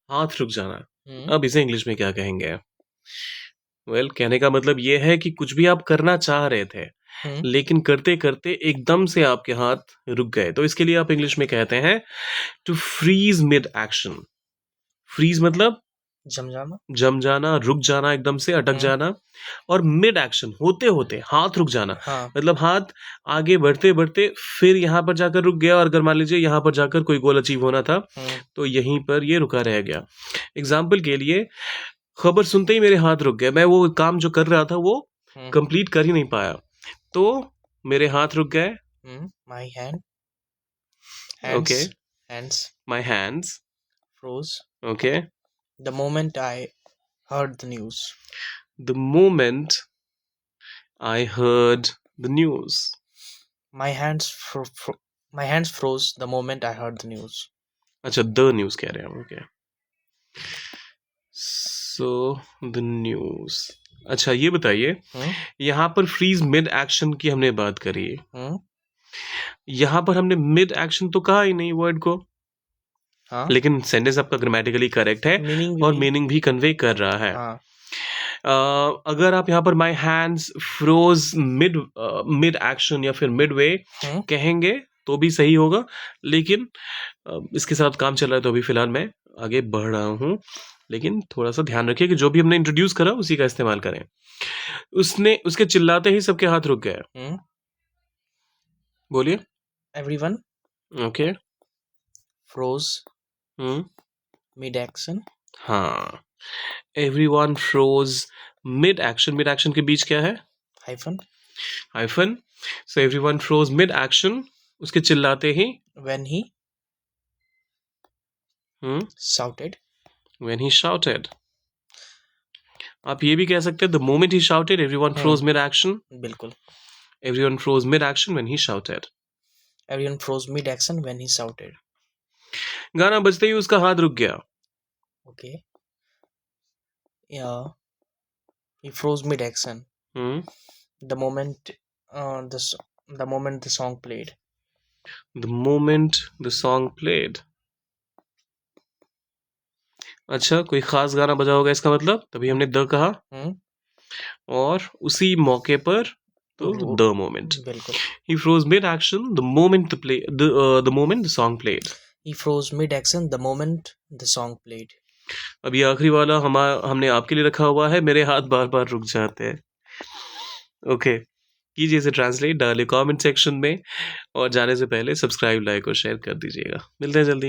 हाथ रुक जाना। हम्म अब इसे इंग्लिश में क्या कहेंगे? वेल, कहने का मतलब ये है कि कुछ भी आप करना चाह रहे थे, हम्म लेकिन करते-करते एकदम से आपके हाथ रुक गए। तो इसके लिए आप इंग्लिश में कहते हैं to freeze mid action. Freeze मतलब जम जाना। जम जाना, रुक जाना, एकदम से अटक हम्म जाना। और मिड एक्शन होते-होते हाथ रुक जाना। हाँ। मतलब हाथ आगे बढ़ते-बढ़ते फिर यहाँ पर जाकर रुक गया, और अगर मान लीजिए यहाँ पर जाकर कोई गोल अचीव होना था, हम्म तो यहीं पर ये रुका रह गया। एग्ज़ाम्पल के लिए, खबर सुनते ही मेरे हाथ रुक गए। मैं वो काम जो कर रहा था वो हम्म कंप्लीट कर ही नहीं पाया। तो मेरे हाथ रुक गए। My hands okay, hands my hands. froze okay, the moment I heard the news. The moment I heard the news. My hands my hands froze the moment I heard the news. अच्छा, the news कह रहे हैं, okay. So the news. अच्छा, ये बताइए, हम्म यहाँ पर freeze mid action की हमने बात करी। हम्म यहाँ पर हमने मिड एक्शन तो कहा ही नहीं वर्ड को, हाँ। लेकिन सेंटेंस आपका ग्रामेटिकली करेक्ट है मीनिंग और भी। मीनिंग भी कन्वे कर रहा है। हाँ। अगर आप यहाँ पर my hands froze mid mid action या फिर मिड वे हम्म कहेंगे तो भी सही होगा, लेकिन इसके साथ काम चल रहा है तो अभी फिलहाल मैं आगे बढ़ रहा हूँ। लेकिन थोड़ा सा ध्यान रखिए कि जो भी हमने इंट्रोड्यूस करा उसी का इस्तेमाल करें। उसके चिल्लाते ही सबके हाथ रुक गए। हम्म बोलिए। Everyone okay. froze hmm mid action. हाँ, everyone froze mid action. Mid action के बीच क्या है? Hyphen. हाइफन। So everyone froze mid action, उसके चिल्लाते ही। When he hmm shouted. When he shouted. आप ये भी कह सकते हैं the moment he shouted everyone froze mid action. बिल्कुल। Everyone froze mid action when he shouted. Everyone froze mid action when he shouted. गाना बजते ही उसका हाथ रुक गया। Okay. Yeah. He froze mid action. Hmm The moment the moment the song played. The moment the song played. अच्छा, कोई खास गाना बजा होगा इसका मतलब, तभी हमने द कहा। हम्म और उसी मौके पर तो रो- द मोमेंट। बिल्कुल। He froze mid-action the moment the moment the song played. He froze mid action the moment the song played. अब ये आखिरी वाला हमने आपके लिए रखा हुआ है, मेरे हाथ बार बार रुक जाते हैं। ओके, कीजिए इसे ट्रांसलेट, डालिए कमेंट सेक्शन में, और जाने से पहले सब्सक्राइब, लाइक और शेयर कर दीजिएगा। मिलते हैं जल्दी।